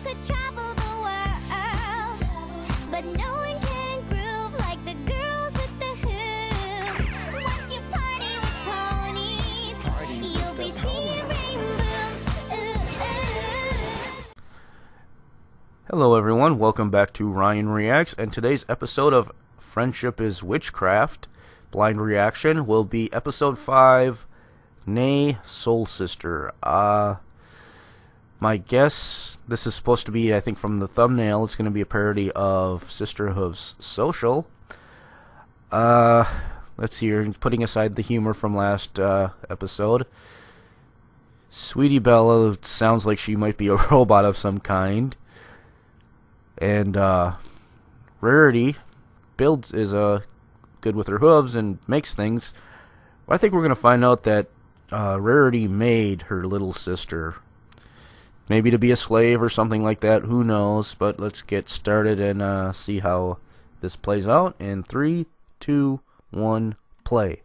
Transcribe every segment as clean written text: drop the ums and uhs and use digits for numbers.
could travel the world, but no one can groove like the girls with the hooves. Once you party with ponies, you'll be seeing rainbows. Hello everyone, welcome back to Ryan Reacts, and today's episode of Friendship is Witchcraft Blind Reaction will be episode 5, Neigh, Soul Sister. My guess, this is supposed to be, I think from the thumbnail, it's going to be a parody of Sisterhood's Social. Let's see here, putting aside the humor from last episode. Sweetie Belle sounds like she might be a robot of some kind. And Rarity is good with her hooves and makes things. Well, I think we're going to find out that Rarity made her little sister. Maybe to be a slave or something like that, who knows. But let's get started and see how this plays out. In 3, 2, 1, play.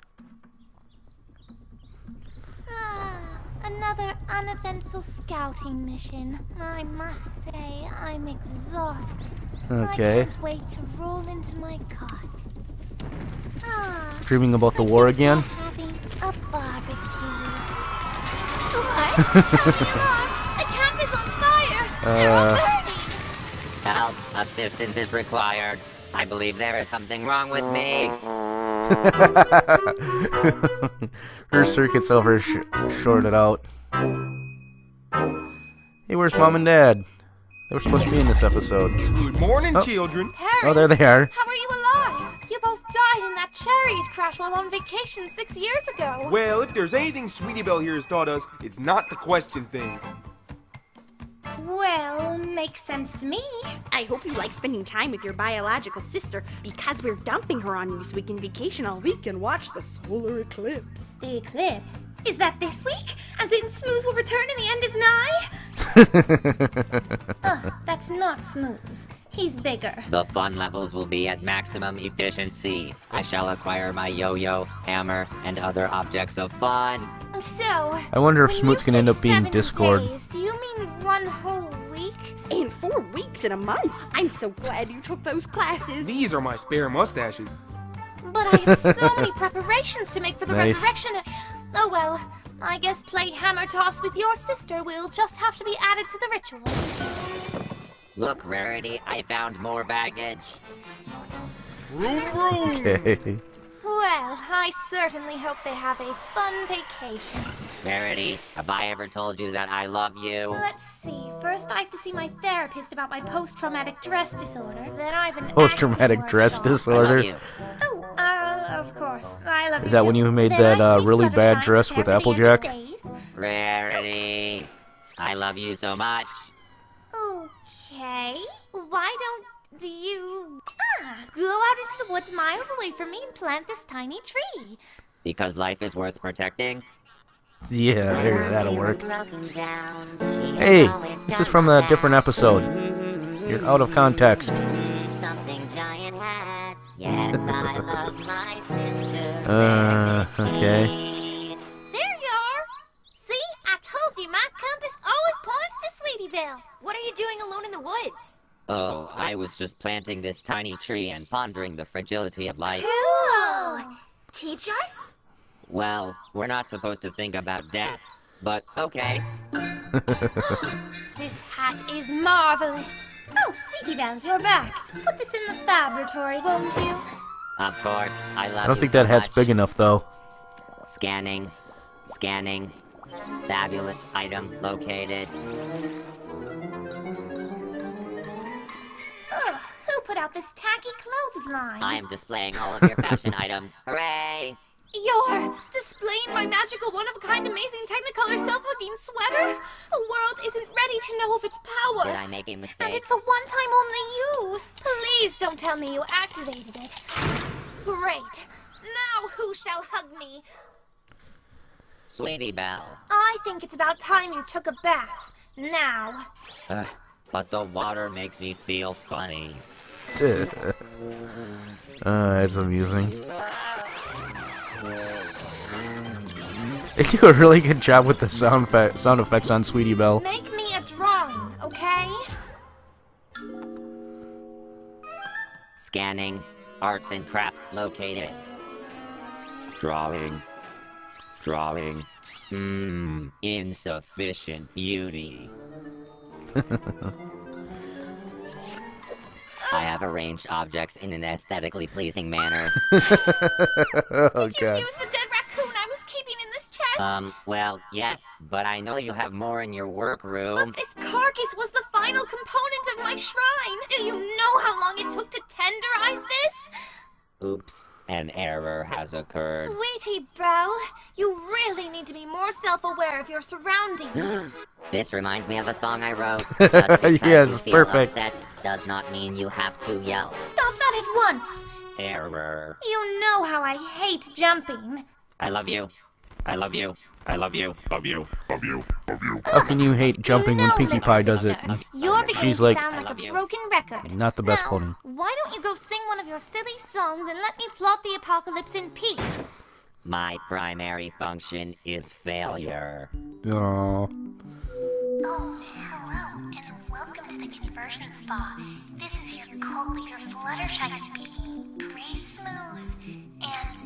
Another uneventful scouting mission. I must say, I'm exhausted. Okay. I can't wait to roll into my cot. Dreaming about the war again? Having a barbecue. What? The camp is on fire! They're all burning! Help! Assistance is required. I believe there is something wrong with me. Her circuit's over shorted out. Hey, where's Mom and Dad? They were supposed to be in this episode. Good morning, children. Parents, oh, there they are. How are you alive? You both died in that chariot crash while on vacation 6 years ago. Well, if there's anything Sweetie Belle here has taught us, it's not to question things. Well, makes sense to me. I hope you like spending time with your biological sister because we're dumping her on you so we can vacation all week and watch the solar eclipse. The eclipse? Is that this week? As in Smooth will return and the end is nigh? Ugh, that's not Smooth. He's bigger. The fun levels will be at maximum efficiency. I shall acquire my yo-yo, hammer, and other objects of fun. So, I wonder if when Smoot's you gonna end say up being 7 Discord. days, do you mean 1 whole week? And 4 weeks in a month. I'm so glad you took those classes. These are my spare mustaches. But I have so many preparations to make for the Nice. resurrection. Oh well, I guess play hammer toss with your sister will just have to be added to the ritual. Look, Rarity, I found more baggage. Vroom, vroom. Okay. Well, I certainly hope they have a fun vacation. Rarity, have I ever told you that I love you? Let's see. First, I have to see my therapist about my post-traumatic stress disorder. Then I have an Post-traumatic acting stress workshop. I disorder. love you. Oh, of course. I love you Is that too. when you made Then I that have to be really bad Fluttershy, dress prepare with for the end of Applejack? the days. Rarity, I love you so much. Okay. Why don't you go out into the woods miles away from me and plant this tiny tree? Because life is worth protecting. Yeah, there, that'll work. Hey, this is from a different episode. You're out of context. Something giant hat. Yes, I love my sister. Okay. There you are. See, I told you my compass always points to Sweetie Belle. What are you doing alone in the woods? Oh, I was just planting this tiny tree and pondering the fragility of life. Cool. Teach us? Well, we're not supposed to think about death, but okay. This hat is marvelous. Oh, Sweetie Belle, you're back. Put this in the laboratory, won't you? Of course, I love I don't think that hat's big enough, though. Scanning. Scanning. Fabulous item located. Ugh, who put out this tacky clothesline? I am displaying all of your fashion items. Hooray! You're displaying my magical, one-of-a-kind, amazing Technicolor self-hugging sweater? The world isn't ready to know of its power. Did I make a And mistake? it's a one-time only use. Please don't tell me you activated it. Great. Now who shall hug me? Sweetie Belle. I think it's about time you took a bath. Now. But the water makes me feel funny. That's amusing. They do a really good job with the sound effects on Sweetie Belle. Make me a drawing, okay? Scanning. Arts and crafts located. Drawing. Insufficient beauty. I have arranged objects in an aesthetically pleasing manner. Oh, Did you God. use the dead raccoon I was keeping in this chest? Well, yes, but I know you have more in your workroom. But this carcass was the final component of my shrine. Do you know how long it took to tenderize this? Oops, an error has occurred. Sweetie Belle, you really need to be more self-aware of your surroundings. This reminds me of a song I wrote. Just because Yes, you feel perfect. upset does not mean you have to yell. Stop that at once! Error. You know how I hate jumping. I love you. I love you. I love you. Love you. Love you. Love you. How can you hate jumping when No, Pinkie little Pie does it? sister. You're beginning She's to like, sound I like love a you. broken record. Not the best now, pony. Why don't you go sing one of your silly songs and let me plot the apocalypse in peace? My primary function is failure. Oh. Oh, hello, and welcome to the conversion spa. This is your cult leader, Fluttershy speaking. Pretty smooth. And,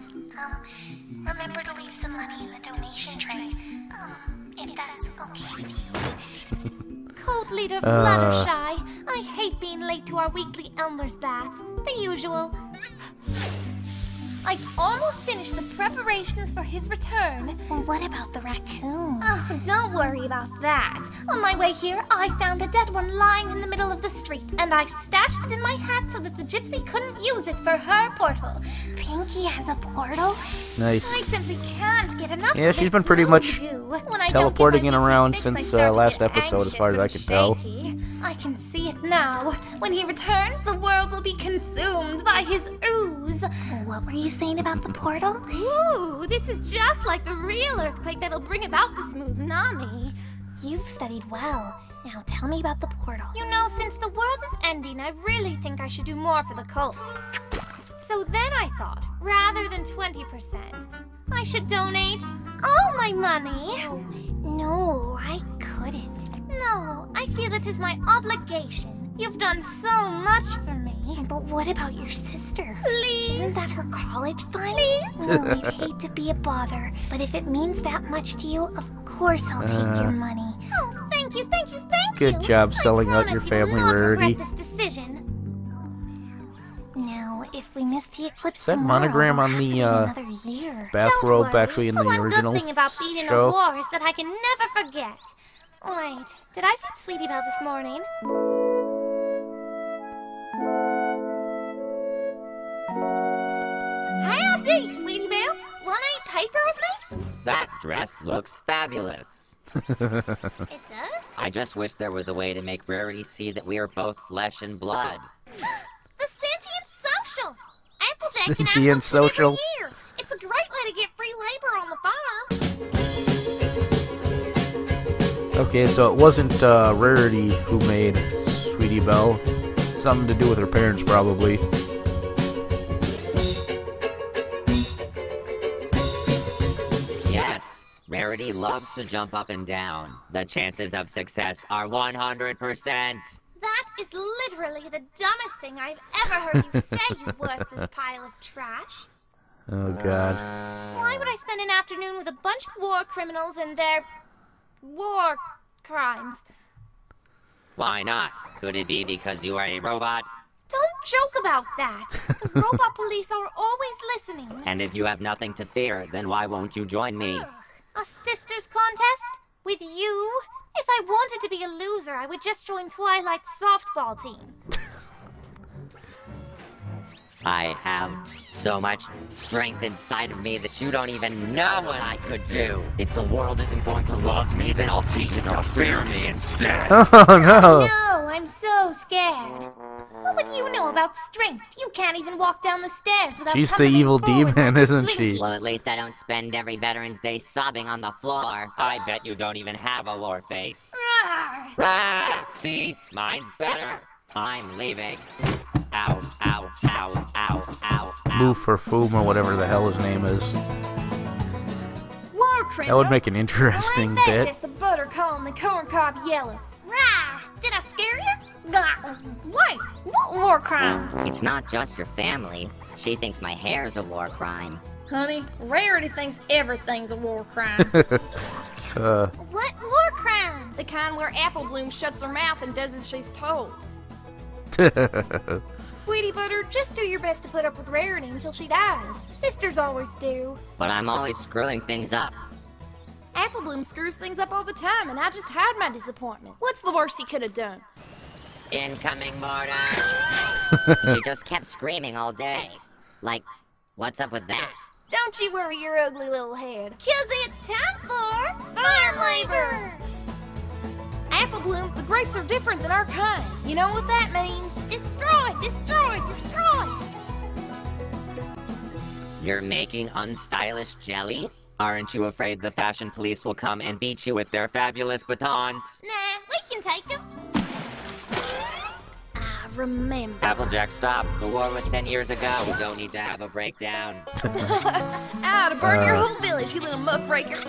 remember to leave some money in the donation tray. If that's okay with you. Cult leader Fluttershy. I hate being late to our weekly Elmer's bath. The usual. I've almost finished the preparations for his return. Well, what about the raccoon? Oh, don't worry about that. On my way here, I found a dead one lying in the middle of the street, and I stashed it in my hat so that the gypsy couldn't use it for her portal. Pinkie has a portal? I Nice. simply can't get enough Yeah, of she's this been pretty much smooth goo. When I teleporting don't in get my around weekly fix, since, I start to last get episode, as far as anxious I and can tell. shaky. I can see it now. When he returns, the world will be consumed by his ooze. What were you saying about the portal? Ooh, this is just like the real earthquake that'll bring about the smooth tsunami. You've studied well. Now tell me about the portal. You know, since the world is ending, I really think I should do more for the cult. So then I thought, rather than 20%, I should donate all my money. No, I couldn't. No, I feel it is my obligation. You've done so much for me. But what about your sister? Please. Isn't that her college fund? Please? Well, I'd hate to be a bother, but if it means that much to you, of course I'll take your money. Oh, thank you, thank you, thank Good you. job selling out I your promise you will family not rarity. regret this decision. Now, if we miss the eclipse that tomorrow, monogram we'll on have the, to wait another year. Bathrobe Don't worry. actually in the one original good thing about being in a show. war is that I can never forget. Wait, did I feed Sweetie Belle this morning? Howdy, Sweetie Belle. Wanna eat paper with me? That dress looks fabulous. It does? I just wish there was a way to make Rarity see that we are both flesh and blood. The sentient social. Applejack can Sentient outlook from every social. year. It's a great way to get free labor on the farm. Okay, so it wasn't Rarity who made Sweetie Belle. Something to do with her parents, probably. Yes, Rarity loves to jump up and down. The chances of success are 100%. That is literally the dumbest thing I've ever heard you say, you worthless pile of trash. Oh, God. Why would I spend an afternoon with a bunch of war criminals and their war crimes? Why not? Could it be because you are a robot? Don't joke about that. The robot police are always listening. And if you have nothing to fear, then why won't you join me? Ugh. A sisters contest? With you? If I wanted to be a loser, I would just join Twilight's softball team. I have so much strength inside of me that you don't even know what I could do. If the world isn't going to love me, then I'll teach it to fear me instead. Oh, no. No, I'm so scared. What would you know about strength? You can't even walk down the stairs without She's the tumbling evil forward demon, like a isn't she? slinky. Well, at least I don't spend every Veterans Day sobbing on the floor. I bet you don't even have a war face. Rawr. Ah, see? Mine's better. I'm leaving. Ow, ow, ow, ow, ow, ow. Move for Foom or whatever the hell his name is. War criminal. That would make an interesting Well, ain't that bit. just the butter calling the corn cob yellow. Rah! Did I scare you? Wait, what war crime? It's not just your family. She thinks my hair's a war crime. Honey, Rarity thinks everything's a war crime. What war crimes? The kind where Apple Bloom shuts her mouth and does as she's told. Sweetie Butter, just do your best to put up with Rarity until she dies. Sisters always do. But I'm always screwing things up. Apple Bloom screws things up all the time, and I just hide my disappointment. What's the worst he could have done? Incoming mortar! She just kept screaming all day. Like, what's up with that? Don't you worry your ugly little head. 'Cause it's time for farm labor. Apple Bloom, the grapes are different than our kind. You know what that means? Destroy, destroy, destroy. You're making unstylish jelly? Aren't you afraid the fashion police will come and beat you with their fabulous batons? Nah, we can take them. I remember. Applejack, stop. The war was 10 years ago. We don't need to have a breakdown. To burn your whole village, you little muckraker.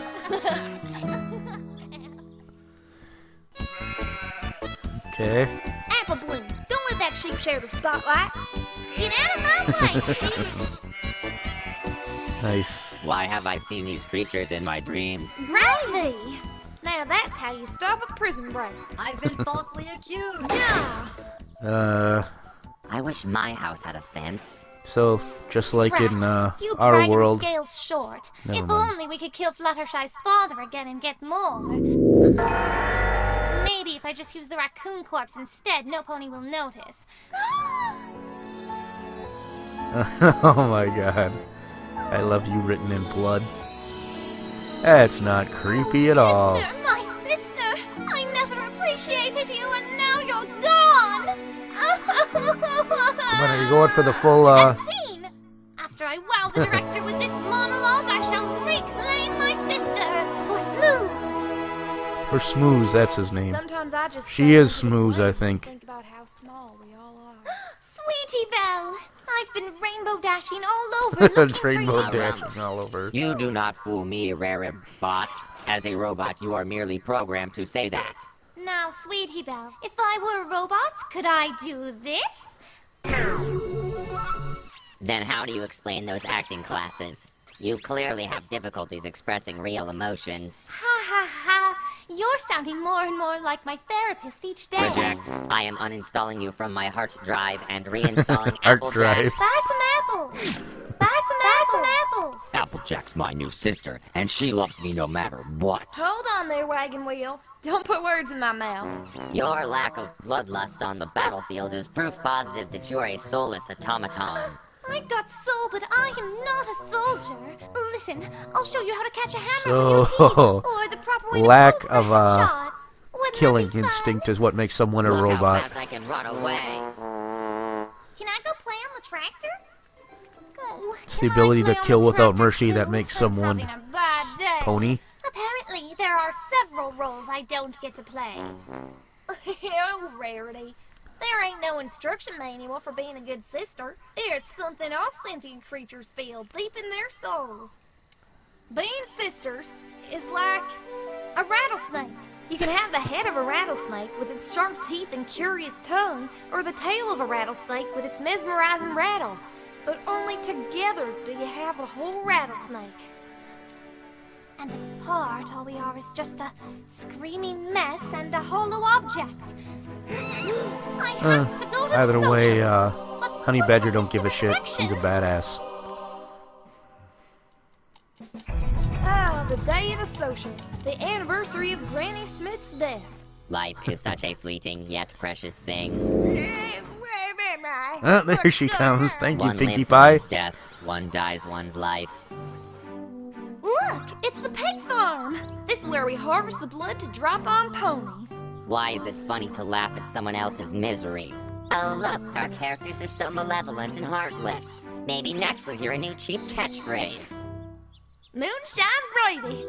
Okay. Apple Bloom, don't let that sheep share the spotlight. Get out of my way, sheep. Nice. Why have I seen these creatures in my dreams? Gravy! Now that's how you stop a prison break. I've been falsely accused. Yeah. I wish my house had a fence. So, just like in You our dragon world. scales short. Never If mind. only we could kill Fluttershy's father again and get more. Maybe if I just use the raccoon corpse instead, no pony will notice. Oh my god. I love you written in blood. That's not creepy at all. Sister, my sister! I never appreciated you and now you're gone! When are you going for the full, That scene! After I wow the director with this monologue, I shall reclaim my sister! For Smooth! For Smooze, that's his name. Sometimes I just She is smooth, I think. Think about how small we all are. Sweetie Belle! I've been rainbow dashing all over looking for Rainbow you. dashing all over. You do not fool me, rare bot. As a robot, you are merely programmed to say that. Now, Sweetie Belle, if I were a robot, could I do this? Then how do you explain those acting classes? You clearly have difficulties expressing real emotions. Ha ha ha! You're sounding more and more like my therapist each day. Reject. I am uninstalling you from my heart drive and reinstalling Heart Applejack. drive. Buy some apples! Buy some apples! Applejack's my new sister, and she loves me no matter what. Hold on there, wagon wheel. Don't put words in my mouth. Your lack of bloodlust on the battlefield is proof positive that you're a soulless automaton. I've got soul, but I am not a soldier. Listen, I'll show you how to catch a hammer So, with your teeth, or the proper way lack to pose for of, headshots. Wouldn't that Killing be fun? instinct is what makes someone a Look how robot. fast I can run away. Can I go play on the tractor? Oh, It's the can I ability play to on kill the without tractor mercy that too? makes I'm someone having a bad day. pony. Apparently, there are several roles I don't get to play. Oh, Rarity. There ain't no instruction manual for being a good sister. It's something all sentient creatures feel deep in their souls. Being sisters is like a rattlesnake. You can have the head of a rattlesnake with its sharp teeth and curious tongue, or the tail of a rattlesnake with its mesmerizing rattle. But only together do you have a whole rattlesnake. And apart, all we are is just a screaming mess and a hollow object. I have to go to the Either social, way, but Honey what Badger happens don't to give a the shit. He's a direction? badass. Ah, the day of the social. The anniversary of Granny Smith's death. Life is such a fleeting yet precious thing. Ah, there she comes. Thank you, One Pinkie lives Pie. one's death, one dies one's life. Look, it's the pig farm. This is where we harvest the blood to drop on ponies. Why is it funny to laugh at someone else's misery? Oh look, our characters are so malevolent and heartless. Maybe next we'll hear a new cheap catchphrase. Moonshine gravy.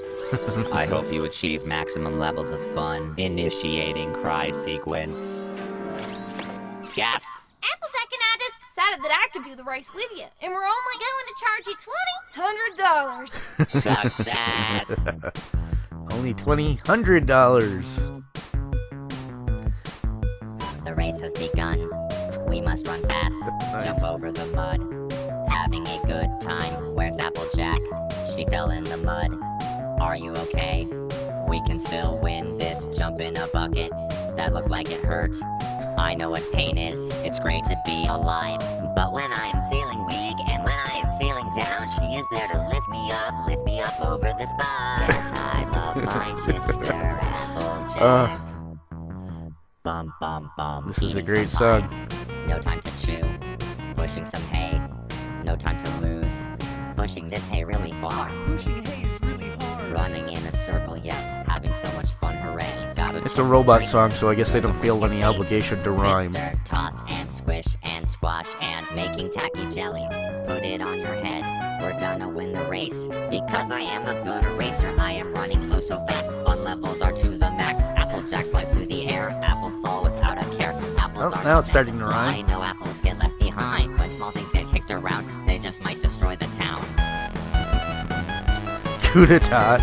I hope you achieve maximum levels of fun. Initiating cry sequence. Gasp! Applejack and I decided that I could do the race with you, and we're only going to charge you $100. Success! Only $100. The race race has begun. We must run fast, Nice. jump over the mud. Having a good time. Where's Applejack? She fell in the mud. Are you okay? We can still win this. Jump in a bucket. That looked like it hurt. I know what pain is. It's great to be alive. But when I am feeling weak and when I am feeling down, she is there to lift me up over this bus. Yes, I love my sister, Applejack. Bum, bum, bum. This is a Eating great some song. pie. No time to chew. Pushing some hay. No time to lose. Pushing this hay really far. Pushing hay is really hard. Running in a circle, yes. Having so much fun, hooray. Gotta It's a chase robot race. song, so I guess they don't feel any obligation to rhyme. Sister, toss and squish and squash and making tacky jelly. Put it on your head. We're gonna win the race. Because I am a good racer, I am running oh so fast. Fun levels are to the max. Applejack flies through the air. Apples fall without a care. Apples Oh, are now it's meant starting to fly. rhyme. No apples get left behind. When small things get kicked around, they just might destroy the town. Coup d'etat.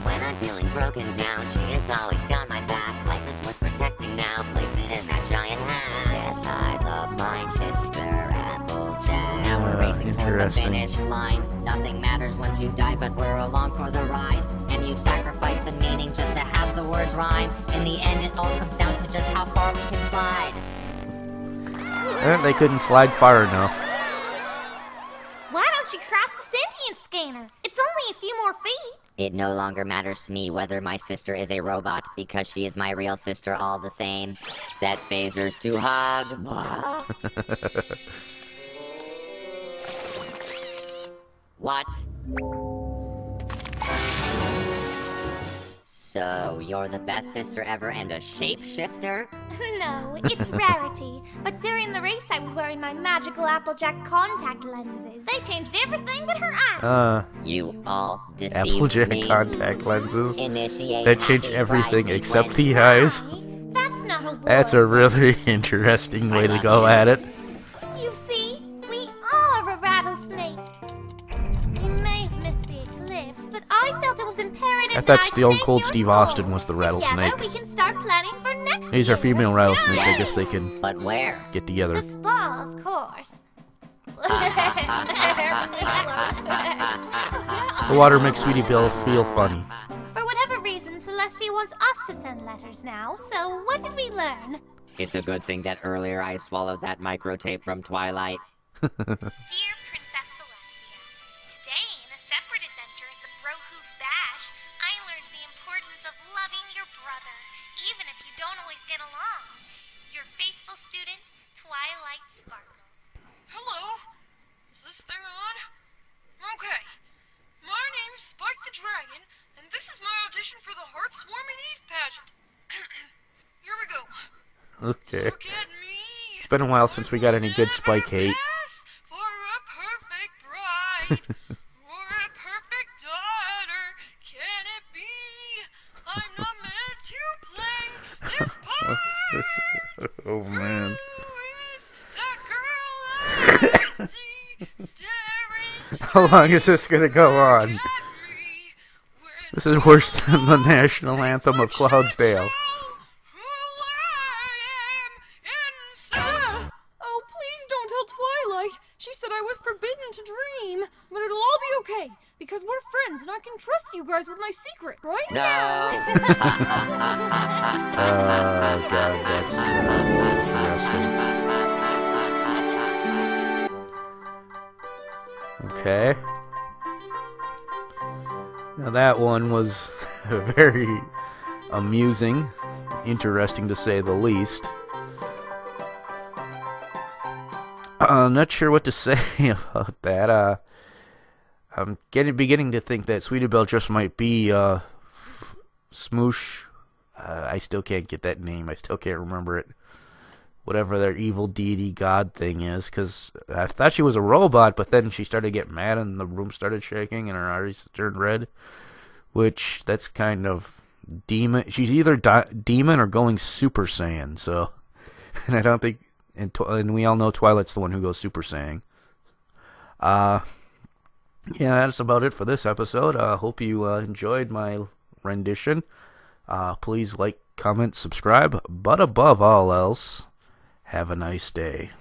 When I'm feeling broken down, she has always got my back. Life is worth protecting now. Place it in that giant hat. Yes, I love my sister, Applejack. Now we're racing toward the Interesting. finish line. Nothing matters once you die, but we're along for the ride. And you sacrifice the meaning just to have the words rhyme. In the end, it all comes down to just how far we can slide. They couldn't slide far enough. Why don't you cross the sentient scanner? It's only a few more feet. It no longer matters to me whether my sister is a robot, because she is my real sister all the same. Set phasers to hug. What? So, you're the best sister ever and a shapeshifter? No, it's Rarity. But during the race, I was wearing my magical Applejack contact lenses. They changed everything but her eyes. You all deceived Applejack me. contact lenses. Initiate That change happy everything cry except sequence. the eyes. That's not a word. That's a really interesting way to go at it. You see, we are a rattlesnake. We may have missed the eclipse, but I felt it was imperative I that thought I Stone save Cold your Steve soul. Austin was the rattlesnake. Together we can start planning for next These are year. female rattlesnakes. I Yes. guess they can But where? get together. The spa, of course. The water makes Sweetie Belle feel funny. For whatever reason, Celestia wants us to send letters now, so what did we learn? It's a good thing that earlier I swallowed that microtape from Twilight. Dear Princess Celestia, today in a separate adventure at the Brohoof Bash, I learned the importance of loving your brother, even if you don't always get along. Your faithful student, Twilight Sparkle. Hello? Is this thing on? Okay. My name's Spike the Dragon, and this is my audition for the Hearthswarming Eve pageant. Here we go. Okay. Look at me. It's been a while since we got any good Spike hate. Asked for a perfect bride, or a perfect daughter. Can it be? I'm not meant to play this part. Oh man. Who is that girl I see staring How long is this gonna go on? at me? This is worse than the national anthem of Cloudsdale. Oh, please don't tell Twilight. She said I was forbidden to dream. But it'll all be okay, because we're friends and I can trust you guys with my secret, right? No! Oh god, that's interesting. Okay. Now that one was very amusing, interesting to say the least. I'm not sure what to say about that. I'm beginning to think that Sweetie Belle just might be Smoosh. I still can't get that name. I still can't remember it. Whatever their evil deity god thing is, because I thought she was a robot, but then she started to get mad and the room started shaking and her eyes turned red. Which, that's kind of demon. She's either demon or going Super Saiyan, so. And I don't think. And we all know Twilight's the one who goes Super Saiyan. Yeah, that's about it for this episode. Hope you enjoyed my rendition. Please like, comment, subscribe, but above all else, have a nice day.